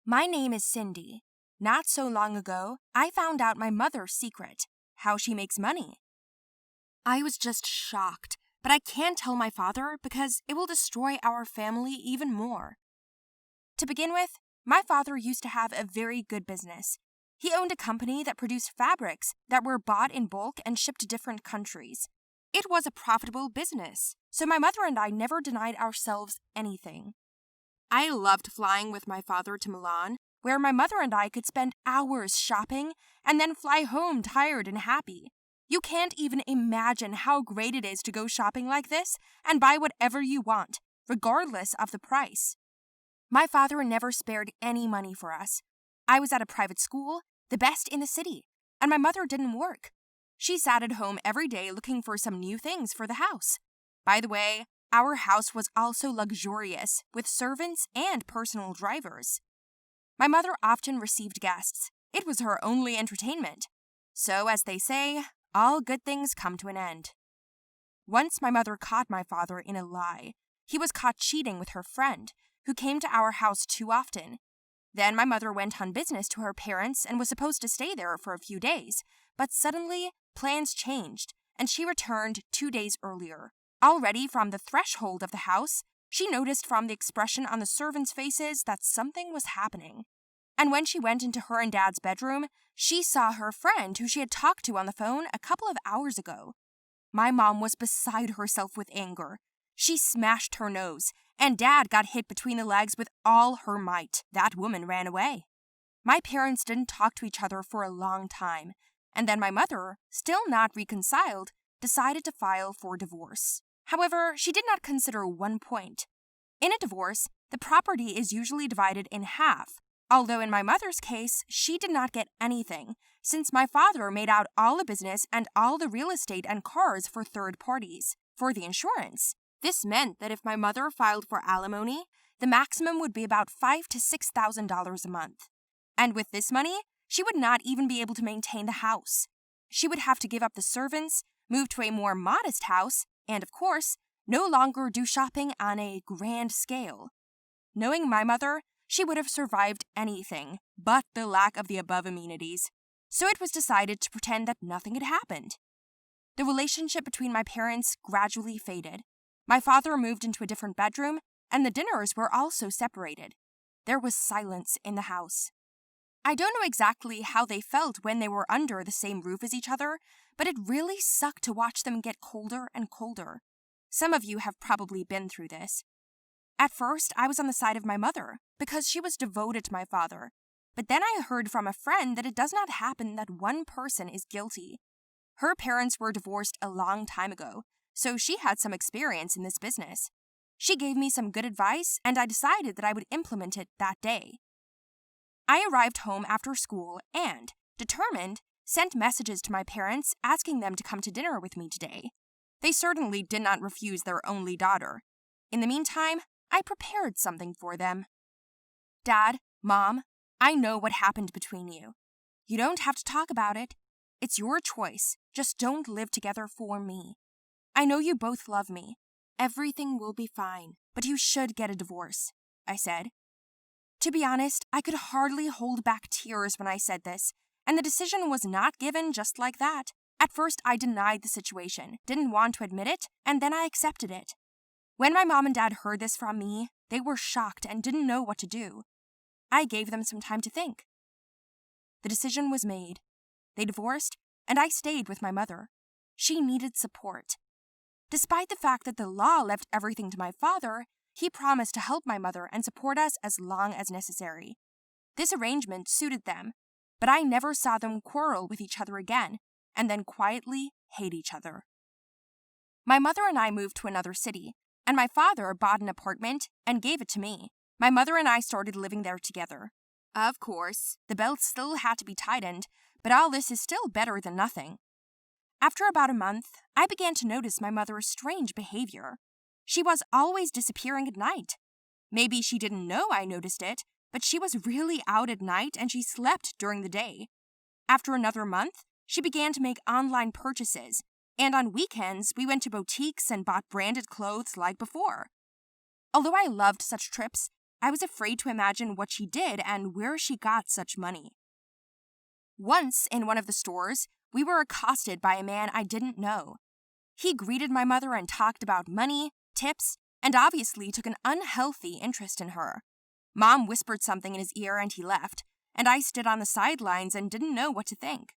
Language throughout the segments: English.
My name is Cindy. Not so long ago, I found out my mother's secret, how she makes money. I was just shocked, but I can't tell my father because it will destroy our family even more. To begin with, my father used to have a very good business. He owned a company that produced fabrics that were bought in bulk and shipped to different countries. It was a profitable business, so my mother and I never denied ourselves anything. I loved flying with my father to Milan, where my mother and I could spend hours shopping and then fly home tired and happy. You can't even imagine how great it is to go shopping like this and buy whatever you want, regardless of the price. My father never spared any money for us. I was at a private school, the best in the city, and my mother didn't work. She sat at home every day looking for some new things for the house. By the way, our house was also luxurious, with servants and personal drivers. My mother often received guests. It was her only entertainment. So, as they say, all good things come to an end. Once my mother caught my father in a lie. He was caught cheating with her friend, who came to our house too often. Then my mother went on business to her parents and was supposed to stay there for a few days, but suddenly plans changed, and she returned 2 days earlier. Already from the threshold of the house, she noticed from the expression on the servants' faces that something was happening. And when she went into her and Dad's bedroom, she saw her friend who she had talked to on the phone a couple of hours ago. My mom was beside herself with anger. She smashed her nose, and Dad got hit between the legs with all her might. That woman ran away. My parents didn't talk to each other for a long time, and then my mother, still not reconciled, decided to file for divorce. However, she did not consider one point. In a divorce, the property is usually divided in half, although in my mother's case, she did not get anything, since my father made out all the business and all the real estate and cars for third parties. For the insurance, this meant that if my mother filed for alimony, the maximum would be about $5,000 to $6,000 a month. And with this money, she would not even be able to maintain the house. She would have to give up the servants, move to a more modest house, and, of course, no longer do shopping on a grand scale. Knowing my mother, she would have survived anything but the lack of the above amenities, so it was decided to pretend that nothing had happened. The relationship between my parents gradually faded. My father moved into a different bedroom, and the dinners were also separated. There was silence in the house. I don't know exactly how they felt when they were under the same roof as each other, but it really sucked to watch them get colder and colder. Some of you have probably been through this. At first, I was on the side of my mother, because she was devoted to my father. But then I heard from a friend that it does not happen that one person is guilty. Her parents were divorced a long time ago, so she had some experience in this business. She gave me some good advice, and I decided that I would implement it that day. I arrived home after school and, determined, sent messages to my parents asking them to come to dinner with me today. They certainly did not refuse their only daughter. In the meantime, I prepared something for them. Dad, Mom, I know what happened between you. You don't have to talk about it. It's your choice. Just don't live together for me. I know you both love me. Everything will be fine, but you should get a divorce, I said. To be honest, I could hardly hold back tears when I said this, and the decision was not given just like that. At first, I denied the situation, didn't want to admit it, and then I accepted it. When my mom and dad heard this from me, they were shocked and didn't know what to do. I gave them some time to think. The decision was made. They divorced, and I stayed with my mother. She needed support. Despite the fact that the law left everything to my father, he promised to help my mother and support us as long as necessary. This arrangement suited them, but I never saw them quarrel with each other again, and then quietly hate each other. My mother and I moved to another city, and my father bought an apartment and gave it to me. My mother and I started living there together. Of course, the belt still had to be tightened, but all this is still better than nothing. After about a month, I began to notice my mother's strange behavior. She was always disappearing at night. Maybe she didn't know I noticed it, but she was really out at night and she slept during the day. After another month, she began to make online purchases, and on weekends we went to boutiques and bought branded clothes like before. Although I loved such trips, I was afraid to imagine what she did and where she got such money. Once, in one of the stores, we were accosted by a man I didn't know. He greeted my mother and talked about money, tips, and obviously took an unhealthy interest in her. Mom whispered something in his ear and he left, and I stood on the sidelines and didn't know what to think.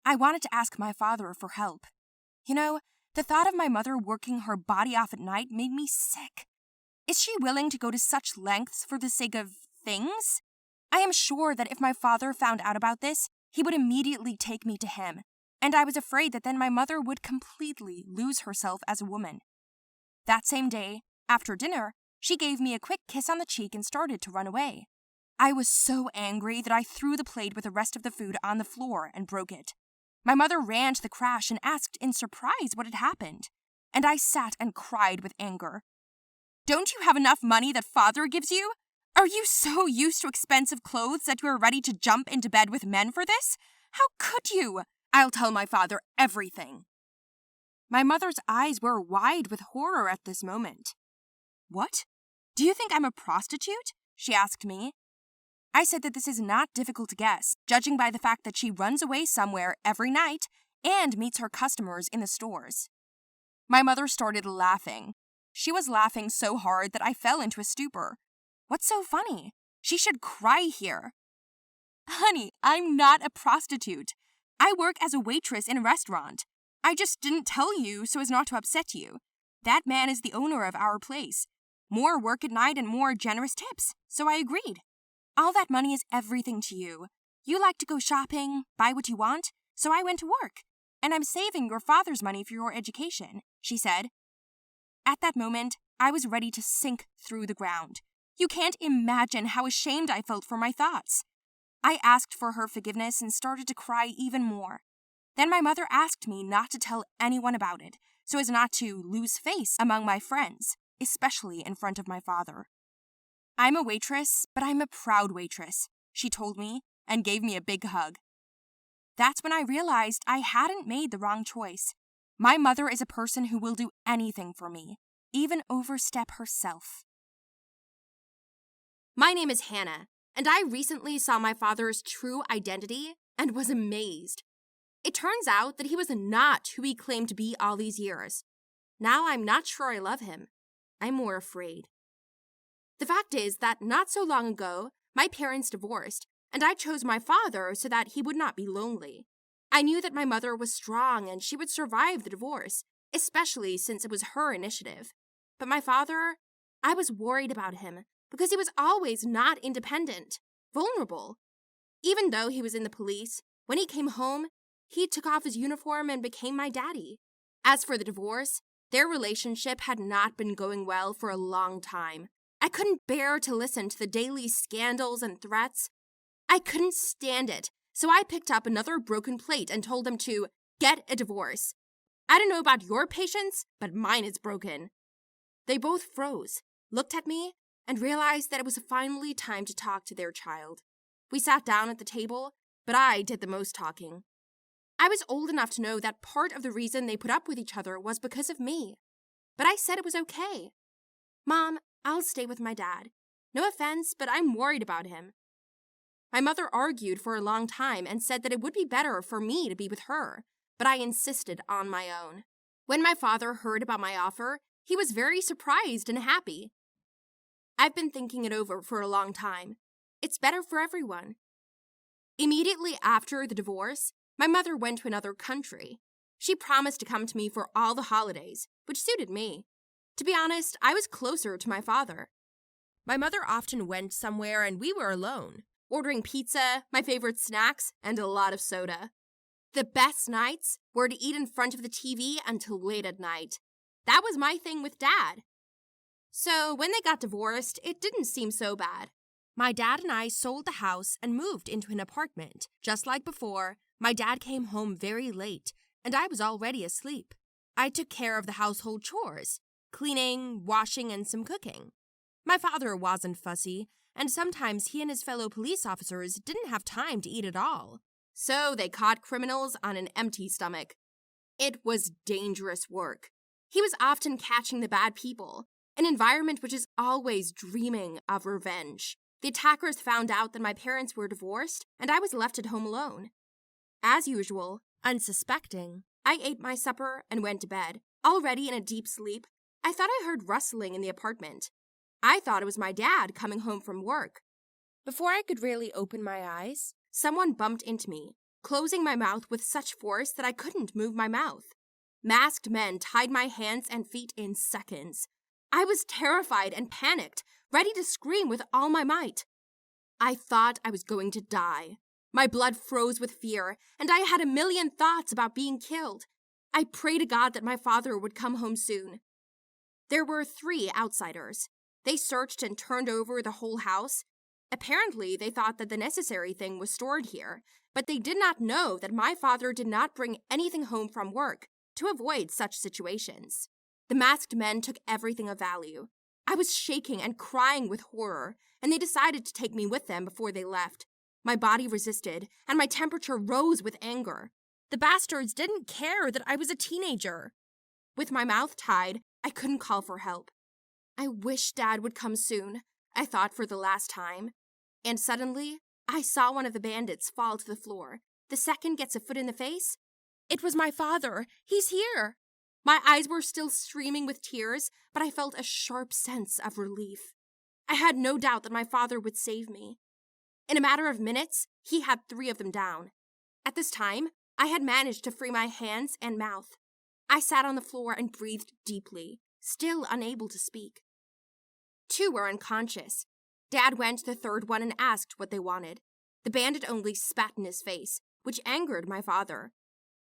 I wanted to ask my father for help. You know, the thought of my mother working her body off at night made me sick. Is she willing to go to such lengths for the sake of things? I am sure that if my father found out about this, he would immediately take me to him, and I was afraid that then my mother would completely lose herself as a woman. That same day, after dinner, she gave me a quick kiss on the cheek and started to run away. I was so angry that I threw the plate with the rest of the food on the floor and broke it. My mother ran to the crash and asked in surprise what had happened, and I sat and cried with anger. Don't you have enough money that father gives you? Are you so used to expensive clothes that you are ready to jump into bed with men for this? How could you? I'll tell my father everything. My mother's eyes were wide with horror at this moment. What? Do you think I'm a prostitute? She asked me. I said that this is not difficult to guess, judging by the fact that she runs away somewhere every night and meets her customers in the stores. My mother started laughing. She was laughing so hard that I fell into a stupor. What's so funny? She should cry here. Honey, I'm not a prostitute. I work as a waitress in a restaurant. I just didn't tell you so as not to upset you. That man is the owner of our place. More work at night and more generous tips, so I agreed. All that money is everything to you. You like to go shopping, buy what you want, so I went to work. And I'm saving your father's money for your education, she said. At that moment, I was ready to sink through the ground. You can't imagine how ashamed I felt for my thoughts. I asked for her forgiveness and started to cry even more. Then my mother asked me not to tell anyone about it, so as not to lose face among my friends, especially in front of my father. I'm a waitress, but I'm a proud waitress, she told me and gave me a big hug. That's when I realized I hadn't made the wrong choice. My mother is a person who will do anything for me, even overstep herself. My name is Hannah, and I recently saw my father's true identity and was amazed. It turns out that he was not who he claimed to be all these years. Now I'm not sure I love him. I'm more afraid. The fact is that not so long ago, my parents divorced, and I chose my father so that he would not be lonely. I knew that my mother was strong and she would survive the divorce, especially since it was her initiative. But my father, I was worried about him because he was always not independent, vulnerable. Even though he was in the police, when he came home, he took off his uniform and became my daddy. As for the divorce, their relationship had not been going well for a long time. I couldn't bear to listen to the daily scandals and threats. I couldn't stand it, so I picked up another broken plate and told them to get a divorce. I don't know about your patience, but mine is broken. They both froze, looked at me, and realized that it was finally time to talk to their child. We sat down at the table, but I did the most talking. I was old enough to know that part of the reason they put up with each other was because of me. But I said it was okay. Mom, I'll stay with my dad. No offense, but I'm worried about him. My mother argued for a long time and said that it would be better for me to be with her, but I insisted on my own. When my father heard about my offer, he was very surprised and happy. I've been thinking it over for a long time. It's better for everyone. Immediately after the divorce, my mother went to another country. She promised to come to me for all the holidays, which suited me. To be honest, I was closer to my father. My mother often went somewhere and we were alone, ordering pizza, my favorite snacks, and a lot of soda. The best nights were to eat in front of the TV until late at night. That was my thing with Dad. So when they got divorced, it didn't seem so bad. My dad and I sold the house and moved into an apartment. Just like before, my dad came home very late, and I was already asleep. I took care of the household chores, cleaning, washing, and some cooking. My father wasn't fussy, and sometimes he and his fellow police officers didn't have time to eat at all. So they caught criminals on an empty stomach. It was dangerous work. He was often catching the bad people, an environment which is always dreaming of revenge. The attackers found out that my parents were divorced, and I was left at home alone. As usual, unsuspecting, I ate my supper and went to bed. Already in a deep sleep, I thought I heard rustling in the apartment. I thought it was my dad coming home from work. Before I could really open my eyes, someone bumped into me, closing my mouth with such force that I couldn't move my mouth. Masked men tied my hands and feet in seconds. I was terrified and panicked, ready to scream with all my might. I thought I was going to die. My blood froze with fear, and I had a million thoughts about being killed. I prayed to God that my father would come home soon. There were 3 outsiders. They searched and turned over the whole house. Apparently, they thought that the necessary thing was stored here, but they did not know that my father did not bring anything home from work to avoid such situations. The masked men took everything of value. I was shaking and crying with horror, and they decided to take me with them before they left. My body resisted, and my temperature rose with anger. The bastards didn't care that I was a teenager. With my mouth tied, I couldn't call for help. I wish Dad would come soon, I thought for the last time. And suddenly, I saw one of the bandits fall to the floor. The second gets a foot in the face. It was my father. He's here. My eyes were still streaming with tears, but I felt a sharp sense of relief. I had no doubt that my father would save me. In a matter of minutes, he had 3 of them down. At this time, I had managed to free my hands and mouth. I sat on the floor and breathed deeply, still unable to speak. 2 were unconscious. Dad went to the 3rd one and asked what they wanted. The bandit only spat in his face, which angered my father.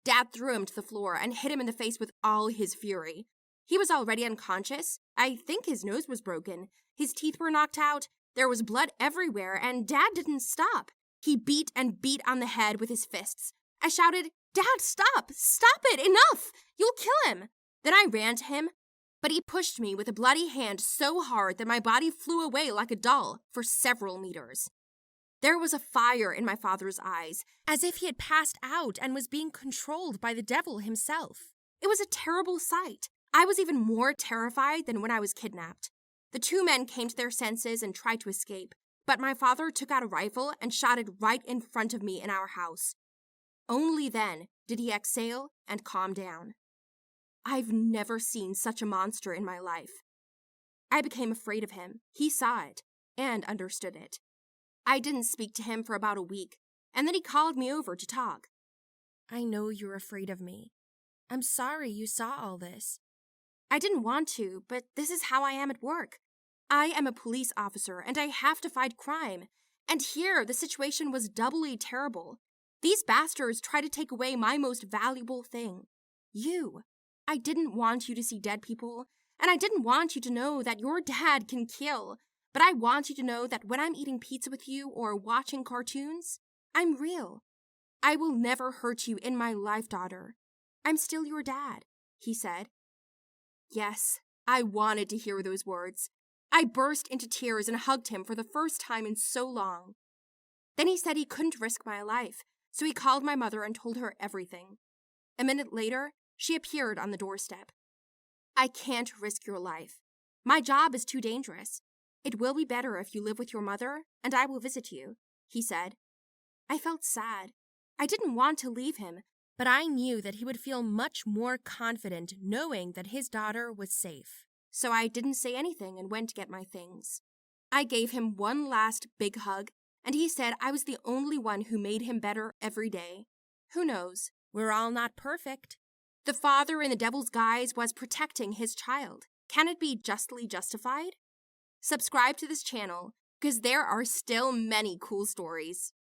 Dad threw him to the floor and hit him in the face with all his fury. He was already unconscious. I think his nose was broken. His teeth were knocked out. There was blood everywhere, and Dad didn't stop. He beat and beat on the head with his fists. I shouted, "Dad, stop! Stop it! Enough! You'll kill him!" Then I ran to him, but he pushed me with a bloody hand so hard that my body flew away like a doll for several meters. There was a fire in my father's eyes, as if he had passed out and was being controlled by the devil himself. It was a terrible sight. I was even more terrified than when I was kidnapped. The 2 men came to their senses and tried to escape, but my father took out a rifle and shot it right in front of me in our house. Only then did he exhale and calm down. I've never seen such a monster in my life. I became afraid of him. He saw it and understood it. I didn't speak to him for about a week, and then he called me over to talk. "I know you're afraid of me. I'm sorry you saw all this. I didn't want to, but this is how I am at work. I am a police officer, and I have to fight crime. And here, the situation was doubly terrible. These bastards try to take away my most valuable thing, you. I didn't want you to see dead people, and I didn't want you to know that your dad can kill. But I want you to know that when I'm eating pizza with you or watching cartoons, I'm real. I will never hurt you in my life, daughter. I'm still your dad," he said. Yes, I wanted to hear those words. I burst into tears and hugged him for the first time in so long. Then he said he couldn't risk my life, so he called my mother and told her everything. A minute later, she appeared on the doorstep. "I can't risk your life. My job is too dangerous. It will be better if you live with your mother, and I will visit you," he said. I felt sad. I didn't want to leave him, but I knew that he would feel much more confident knowing that his daughter was safe. So I didn't say anything and went to get my things. I gave him one last big hug, and he said I was the only one who made him better every day. Who knows? We're all not perfect. The father in the devil's guise was protecting his child. Can it be justly justified? Subscribe to this channel, because there are still many cool stories.